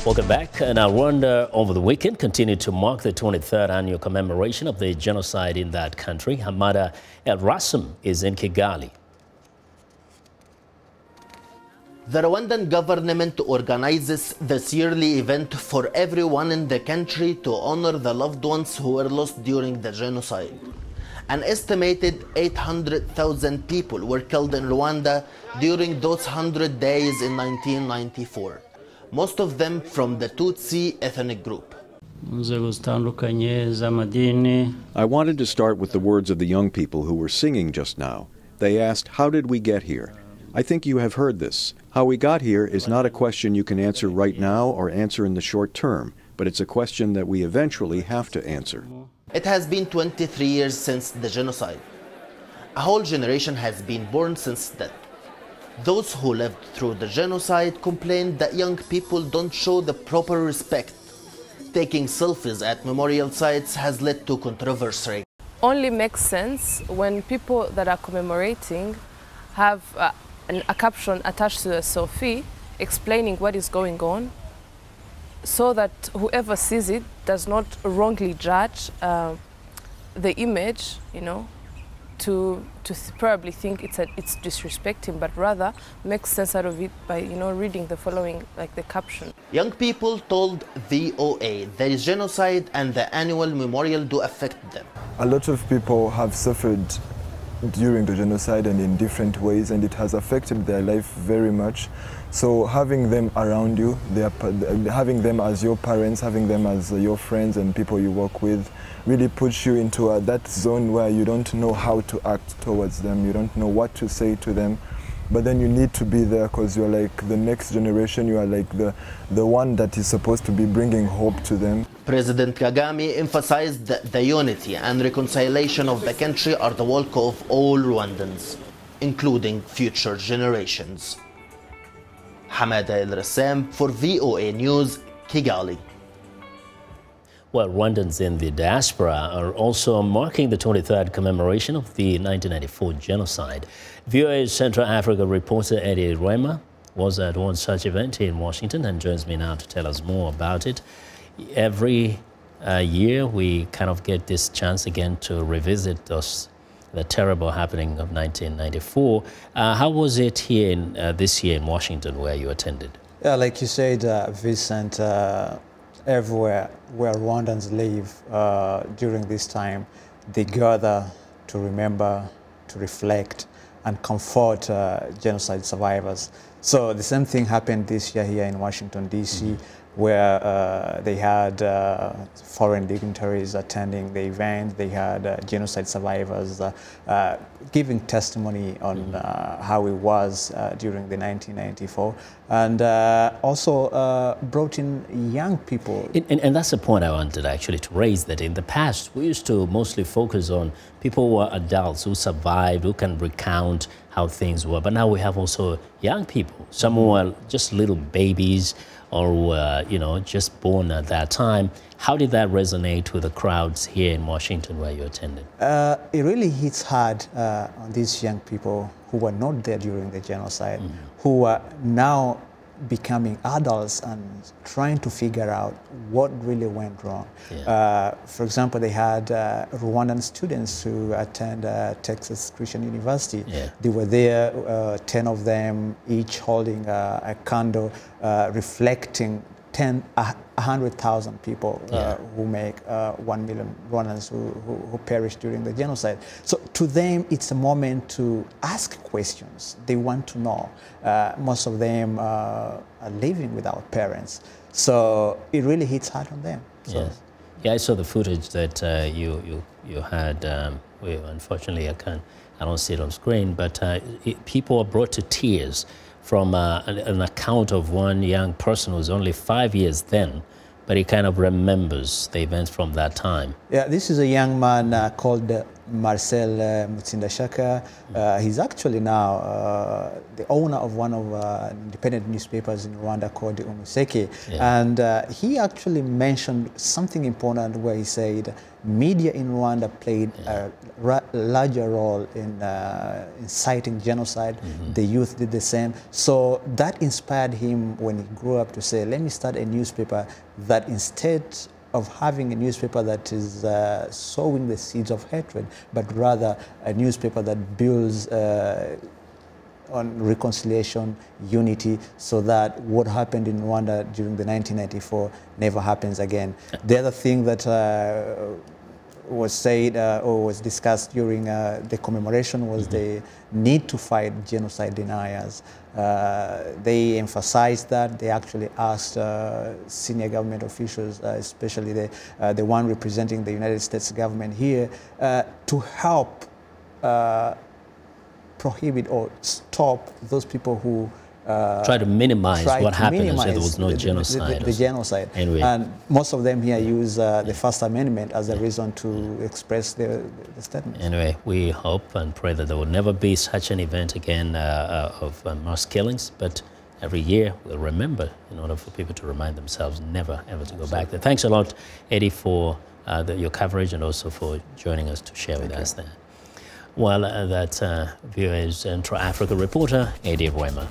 Welcome back. Now, Rwanda over the weekend continued to mark the 23rd annual commemoration of the genocide in that country. Hamada Elrasam is in Kigali. The Rwandan government organizes this yearly event for everyone in the country to honor the loved ones who were lost during the genocide. An estimated 800,000 people were killed in Rwanda during those 100 days in 1994. Most of them from the Tutsi ethnic group. I wanted to start with the words of the young people who were singing just now. They asked, "How did we get here?" I think you have heard this. How we got here is not a question you can answer right now or answer in the short term, but it's a question that we eventually have to answer. It has been 23 years since the genocide. A whole generation has been born since then. Those who lived through the genocide complained that young people don't show the proper respect. Taking selfies at memorial sites has led to controversy. Only makes sense when people that are commemorating have a caption attached to the selfie explaining what is going on, so that whoever sees it does not wrongly judge the image, to probably think it's disrespecting, but rather makes sense out of it by reading the following, like the caption. Young people told VOA there is genocide and the annual memorial do affect them. A lot of people have suffered during the genocide and in different ways, and it has affected their life very much. So having them around you, having them as your parents, having them as your friends and people you work with, really puts you into that zone where you don't know how to act towards them, you don't know what to say to them, but then you need to be there because you're like the next generation, you are like the one that is supposed to be bringing hope to them. President Kagame emphasized that the unity and reconciliation of the country are the work of all Rwandans, including future generations. Hamada Elrasam for VOA News, Kigali. Well, Rwandans in the diaspora are also marking the 23rd commemoration of the 1994 genocide. VOA's Central Africa reporter Eddie Rwema was at one such event in Washington and joins me now to tell us more about it. Every year we kind of get this chance again to revisit the terrible happening of 1994. How was it here this year in Washington where you attended? Yeah, like you said, Vincent, everywhere where Rwandans live during this time, they gather to remember, to reflect, and comfort genocide survivors. So the same thing happened this year here in Washington, D.C., where they had foreign dignitaries attending the event. They had genocide survivors giving testimony on how it was during the 1994, and also brought in young people. And that's the point I wanted actually to raise, that in the past we used to mostly focus on people who are adults, who survived, who can recount how things were. But now we have also young people, some who are just little babies, or just born at that time. How did that resonate with the crowds here in Washington where you attended? It really hits hard on these young people who were not there during the genocide, who are now becoming adults and trying to figure out what really went wrong. Yeah. For example, they had Rwandan students who attend Texas Christian University. Yeah. They were there, 10 of them, each holding a candle, reflecting 100,000 people who make 1 million Rwandans who perished during the genocide. So to them, it's a moment to ask questions. They want to know. Most of them are living without parents. So it really hits hard on them. So. Yes. Yeah, I saw the footage that you had. Unfortunately, I don't see it on screen, but people are brought to tears from an account of one young person who's only 5 years then, but he kind of remembers the events from that time. Yeah, this is a young man called Marcel Mutsindashaka. He's actually now the owner of one of independent newspapers in Rwanda called the Umuseke. Yeah. And he actually mentioned something important where he said media in Rwanda played a larger role in inciting genocide. The youth did the same. So that inspired him when he grew up to say, let me start a newspaper that instead of having a newspaper that is sowing the seeds of hatred, but rather a newspaper that builds on reconciliation, unity, so that what happened in Rwanda during the 1994 never happens again. The other thing that was said or was discussed during the commemoration was the need to fight genocide deniers. They emphasized that. They actually asked senior government officials, especially the one representing the United States government here, to help prohibit or stop those people who try to minimize what happened and say there was no genocide. The genocide. Anyway. And most of them here use the First Amendment as a reason to express the statement. Anyway, we hope and pray that there will never be such an event again of mass killings, but every year we'll remember in order for people to remind themselves never ever to go back there. Thanks a lot, Eddie, for your coverage and also for joining us to share with us there. Well, that viewer is Intra-Africa reporter Eddie Rwema.